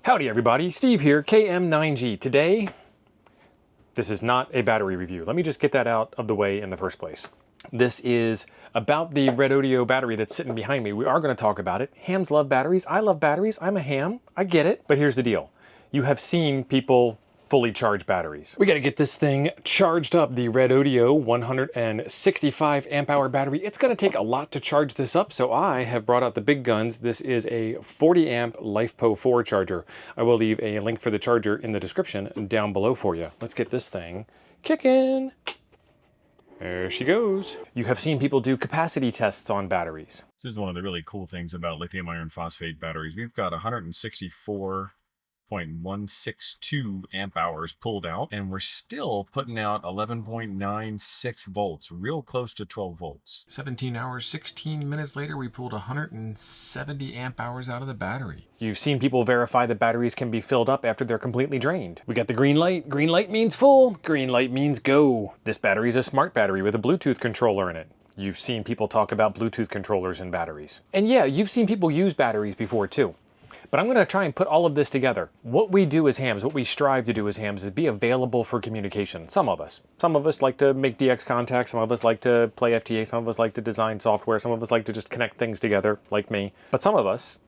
Howdy everybody, Steve here, KM9G. Today, this is not a battery review. Let me just get that out of the way in the first place. This is about the Redodo battery that's sitting behind me. We are going to talk about it. Hams love batteries. I love batteries. I'm a ham. I get it. But here's the deal. You have seen people fully charge batteries. We got to get this thing charged up, the Redodo 165 amp hour battery. It's going to take a lot to charge this up, so I have brought out the big guns. This is a 40 amp LifePo 4 charger. I will leave a link for the charger in the description down below for you. Let's get this thing kicking. There she goes. You have seen people do capacity tests on batteries. This is one of the really cool things about lithium iron phosphate batteries. We've got 164.162 amp hours pulled out, and we're still putting out 11.96 volts, real close to 12 volts. 17 hours, 16 minutes later, we pulled 170 amp hours out of the battery. You've seen people verify that batteries can be filled up after they're completely drained. We got the green light. Green light means full. Green light means go. This battery is a smart battery with a Bluetooth controller in it. You've seen people talk about Bluetooth controllers in batteries. And yeah, you've seen people use batteries before too. But I'm going to try and put all of this together. What we do as hams, what we strive to do as hams, is be available for communication. Some of us. Some of us like to make DX contacts, some of us like to play FTA, some of us like to design software, some of us like to just connect things together, like me. But some of us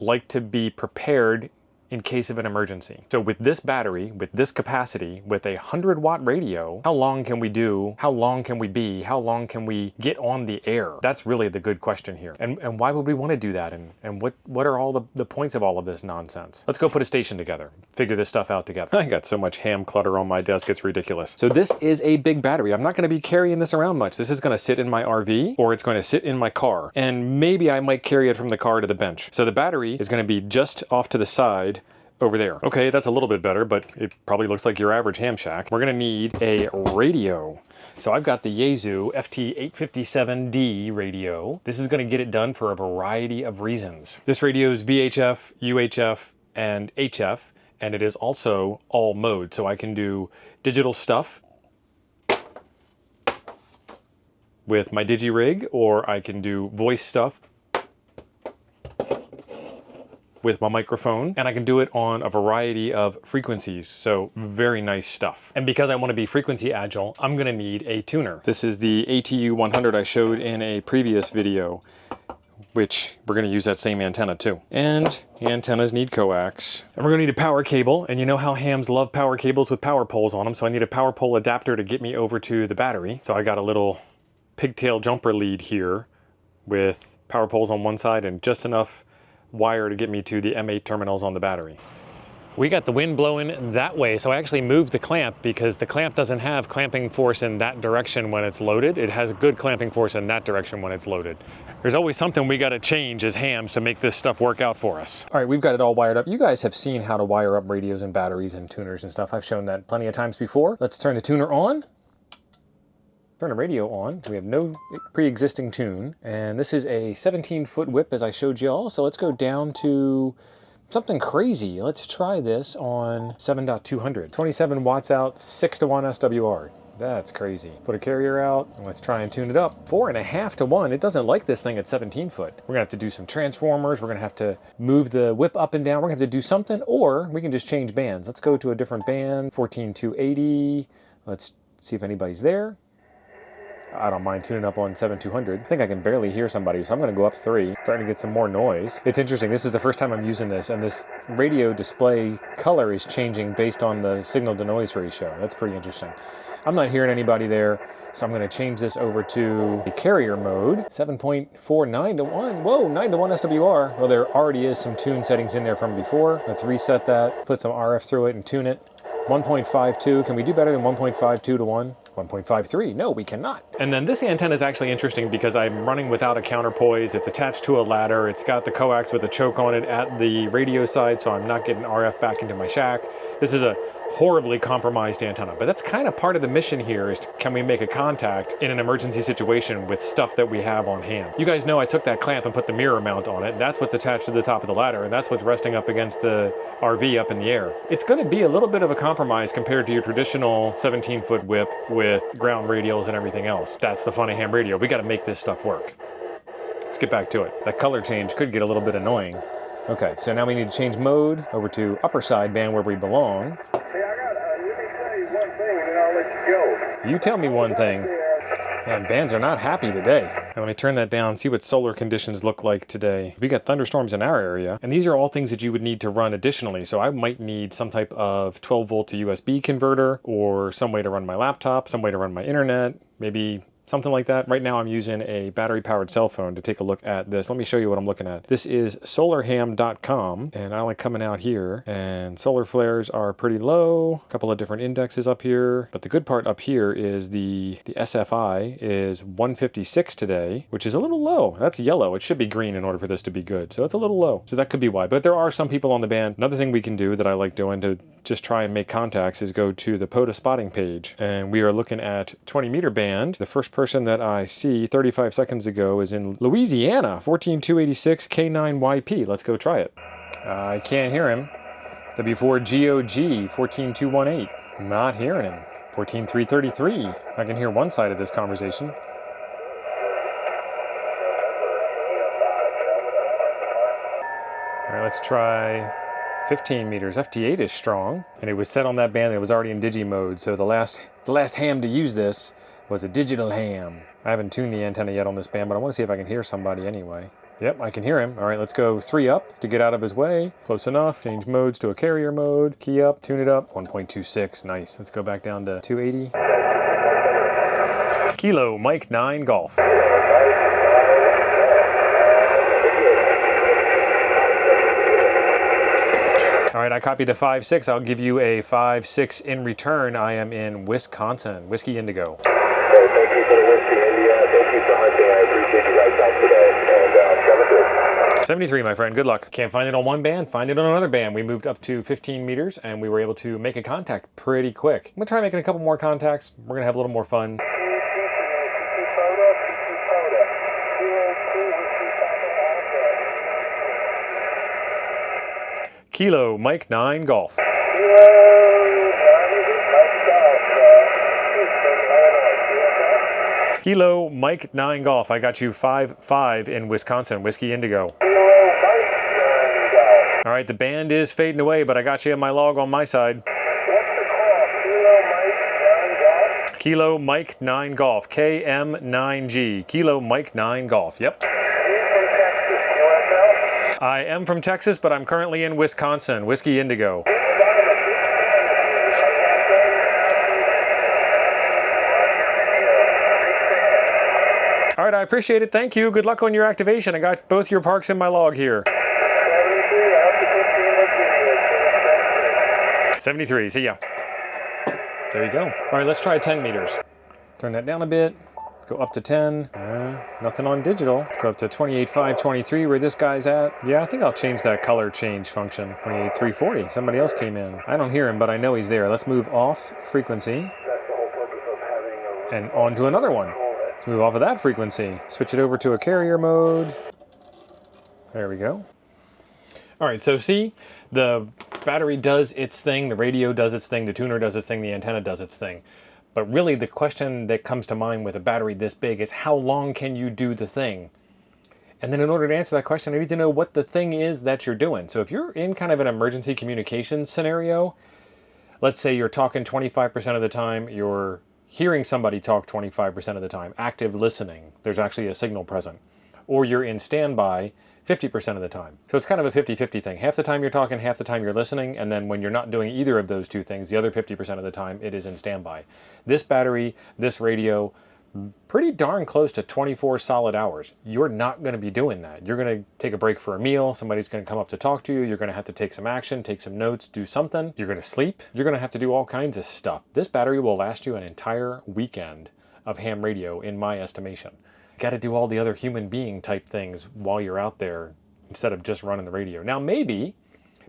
like to be prepared in case of an emergency. So with this battery, with this capacity, with a 100-watt radio, how long can we do? How long can we be? How long can we get on the air? That's really the good question here. And why would we want to do that? And what are all the points of all of this nonsense? Let's go put a station together. Figure this stuff out together. I got so much ham clutter on my desk, it's ridiculous. So this is a big battery. I'm not going to be carrying this around much. This is going to sit in my RV, or it's going to sit in my car. And maybe I might carry it from the car to the bench. So the battery is going to be just off to the side over there. Okay, that's a little bit better, but it probably looks like your average ham shack. We're gonna need a radio. So I've got the Yaesu FT857D radio. This is gonna get it done for a variety of reasons. This radio is VHF, UHF, and HF, and it is also all mode. So I can do digital stuff with my DigiRig, or I can do voice stuff with my microphone, and I can do it on a variety of frequencies, so very nice stuff. And because I want to be frequency agile, I'm gonna need a tuner. This is the ATU 100 I showed in a previous video, which we're gonna use that same antenna too. And the antennas need coax. And we're gonna need a power cable, and you know how hams love power cables with power poles on them, so I need a power pole adapter to get me over to the battery. So I got a little pigtail jumper lead here with power poles on one side and just enough wire to get me to the M8 terminals on the battery. We got the wind blowing that way, so I actually moved the clamp because the clamp doesn't have clamping force in that direction when it's loaded. It has good clamping force in that direction when it's loaded. There's always something we got to change as hams to make this stuff work out for us. All right, we've got it all wired up. You guys have seen how to wire up radios and batteries and tuners and stuff. I've shown that plenty of times before. Let's turn the tuner on. Turn the radio on. We have no pre-existing tune, and this is a 17-foot whip as I showed you all, so let's go down to something crazy. Let's try this on 7.200. 27 watts out, 6:1 SWR. That's crazy. Put a carrier out, and let's try and tune it up. 4.5:1. It doesn't like this thing at 17 foot. We're gonna have to do some transformers. We're gonna have to move the whip up and down. We're gonna have to do something, or we can just change bands. Let's go to a different band, 14.280. Let's see if anybody's there. I don't mind tuning up on 7.200. I think I can barely hear somebody, so I'm gonna go up 3. Starting to get some more noise. It's interesting, this is the first time I'm using this, and this radio display color is changing based on the signal to noise ratio. That's pretty interesting. I'm not hearing anybody there, so I'm gonna change this over to the carrier mode. 7.49:1, whoa, 9:1 SWR. Well, there already is some tune settings in there from before. Let's reset that, put some RF through it and tune it. 1.52, can we do better than 1.52:1? 1.53, no, we cannot. And then this antenna is actually interesting because I'm running without a counterpoise. It's attached to a ladder. It's got the coax with a choke on it at the radio side, so I'm not getting RF back into my shack. This is a horribly compromised antenna, but that's kind of part of the mission here is can we make a contact in an emergency situation with stuff that we have on hand. You guys know I took that clamp and put the mirror mount on it. That's what's attached to the top of the ladder, and that's what's resting up against the RV up in the air. It's going to be a little bit of a compromise compared to your traditional 17-foot whip with ground radials and everything else. That's the fun of ham radio. We got to make this stuff work. Let's get back to it. That color change could get a little bit annoying. Okay, so now we need to change mode over to upper sideband where we belong. Hey, let me tell you one thing and then I'll let you go. You tell me one thing. Man, bands are not happy today. Now let me turn that down, see what solar conditions look like today. We got thunderstorms in our area, and these are all things that you would need to run additionally. So I might need some type of 12 volt to USB converter, or some way to run my laptop, some way to run my internet, maybe something like that. Right now I'm using a battery powered cell phone to take a look at this. Let me show you what I'm looking at. This is solarham.com, and I like coming out here, and solar flares are pretty low. A couple of different indexes up here, but the good part up here is the SFI is 156 today, which is a little low. That's yellow. It should be green in order for this to be good. So it's a little low. So that could be why, but there are some people on the band. Another thing we can do that I like doing to just try and make contacts is go to the POTA spotting page, and we are looking at 20 meter band. The first person that I see 35 seconds ago is in Louisiana, 14286 K9YP. Let's go try it. I can't hear him. W4GOG 14218. Not hearing him. 14333. I can hear one side of this conversation. All right, let's try 15 meters. FT8 is strong, and it was set on that band that was already in digi mode, so the last ham to use this was a digital ham. I haven't tuned the antenna yet on this band, but I want to see if I can hear somebody anyway. Yep, I can hear him. All right, let's go 3 up to get out of his way. Close enough. Change modes to a carrier mode. Key up, tune it up. 1.26, nice. Let's go back down to 280. Kilo, Mike 9, Golf. All right, I copied a 5-6. I'll give you a 5-6 in return. I am in Wisconsin. Whiskey Indigo. Thank you for the Whiskey India. Thank you for hunting. I appreciate you guys' time today. And 73, my friend. Good luck. Can't find it on one band, find it on another band. We moved up to 15 meters, and we were able to make a contact pretty quick. I'm going to try making a couple more contacts. We're going to have a little more fun. Kilo, Mike 9, Golf. Kilo, Mike 9, Golf. I got you 5-5 in Wisconsin. Whiskey Indigo. All right, the band is fading away, but I got you in my log on my side. Kilo, Mike 9, Golf. KM9G. Kilo, Mike 9, Golf. Yep. I am from Texas, but I'm currently in Wisconsin. Whiskey Indigo. All right, I appreciate it. Thank you. Good luck on your activation. I got both your parks in my log here. 73. See ya. There you go. All right, let's try 10 meters. Turn that down a bit. Go up to 10. Nothing on digital. Let's go up to 28.523 where this guy's at. Yeah, I think I'll change that color change function. 28.340. Somebody else came in. I don't hear him, but I know he's there. Let's move off frequency and on to another one. Let's move off of that frequency. Switch it over to a carrier mode. There we go. All right, so see, the battery does its thing, the radio does its thing, the tuner does its thing, the antenna does its thing. But really the question that comes to mind with a battery this big is how long can you do the thing? And then in order to answer that question, I need to know what the thing is that you're doing. So if you're in kind of an emergency communications scenario, let's say you're talking 25% of the time, you're hearing somebody talk 25% of the time, active listening, there's actually a signal present. Or you're in standby 50% of the time. So it's kind of a 50-50 thing. Half the time you're talking, half the time you're listening, and then when you're not doing either of those two things, the other 50% of the time, it is in standby. This battery, this radio, pretty darn close to 24 solid hours. You're not going to be doing that. You're going to take a break for a meal, somebody's going to come up to talk to you, you're going to have to take some action, take some notes, do something, you're going to sleep, you're going to have to do all kinds of stuff. This battery will last you an entire weekend of ham radio, in my estimation. Got to do all the other human being type things while you're out there instead of just running the radio. Now maybe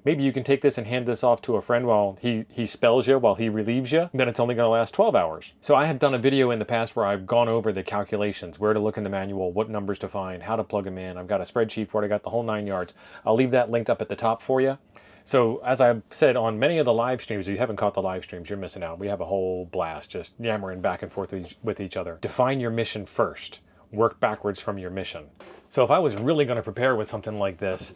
you can take this and hand this off to a friend while he spells you, while he relieves you, then it's only going to last 12 hours. So I have done a video in the past where I've gone over the calculations, where to look in the manual, what numbers to find, how to plug them in. I've got a spreadsheet for it, I got the whole 9 yards. I'll leave that linked up at the top for you. So as I've said on many of the live streams, if you haven't caught the live streams, you're missing out. We have a whole blast just yammering back and forth with each other. Define your mission first. Work backwards from your mission. So if I was really going to prepare with something like this,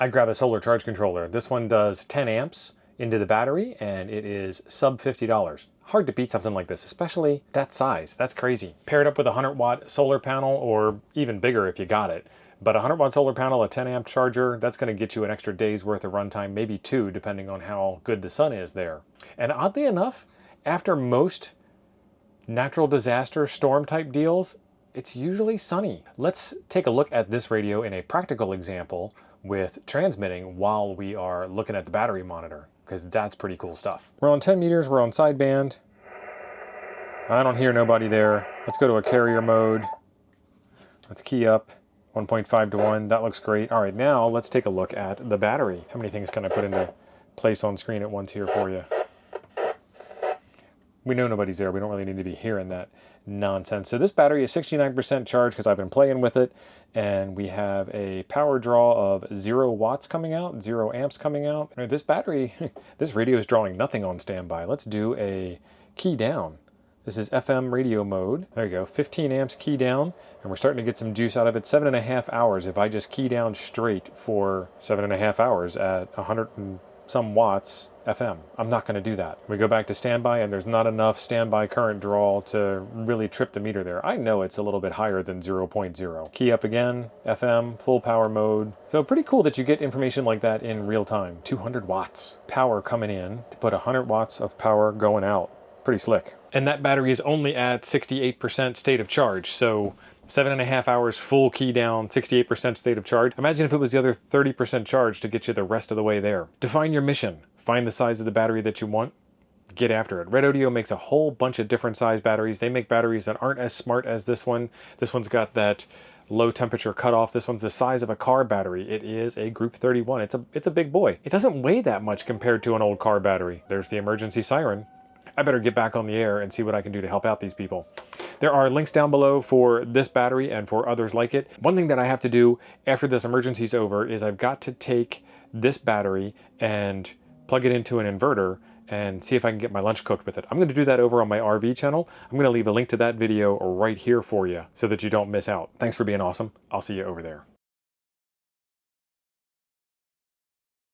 I grab a solar charge controller. This one does 10 amps into the battery, and it is sub $50. Hard to beat something like this, especially that size. That's crazy. Paired up with a 100-watt solar panel, or even bigger if you got it. But a 100-watt solar panel, a 10-amp charger, that's going to get you an extra day's worth of runtime, maybe 2, depending on how good the sun is there. And oddly enough, after most natural disaster storm type deals, it's usually sunny. Let's take a look at this radio in a practical example with transmitting while we are looking at the battery monitor, because that's pretty cool stuff. We're on 10 meters, we're on sideband. I don't hear nobody there. Let's go to a carrier mode. Let's key up 1.5 to 1. That looks great. All right, now let's take a look at the battery. How many things can I put into place on screen at once here for you? We know nobody's there. We don't really need to be hearing that nonsense. So this battery is 69% charged because I've been playing with it, and we have a power draw of 0 watts coming out, 0 amps coming out. All right, this battery, this radio is drawing nothing on standby. Let's do a key down. This is FM radio mode. There you go, 15 amps key down, and we're starting to get some juice out of it. 7.5 hours. If I just key down straight for 7.5 hours at 100 and some watts FM, I'm not going to do that. We go back to standby, and there's not enough standby current draw to really trip the meter there. I know it's a little bit higher than 0.0. Key up again, FM, full power mode. So pretty cool that you get information like that in real time. 200 watts power coming in to put 100 watts of power going out. Pretty slick. And that battery is only at 68% state of charge, so 7.5 hours full key down, 68% state of charge. Imagine if it was the other 30% charge to get you the rest of the way there. Define your mission. Find the size of the battery that you want. Get after it. Redodo makes a whole bunch of different size batteries. They make batteries that aren't as smart as this one. This one's got that low temperature cutoff. This one's the size of a car battery. It is a Group 31. It's a big boy. It doesn't weigh that much compared to an old car battery. There's the emergency siren. I better get back on the air and see what I can do to help out these people. There are links down below for this battery and for others like it. One thing that I have to do after this emergency's over is I've got to take this battery and plug it into an inverter and see if I can get my lunch cooked with it. I'm going to do that over on my RV channel. I'm going to leave a link to that video right here for you so that you don't miss out. Thanks for being awesome. I'll see you over there.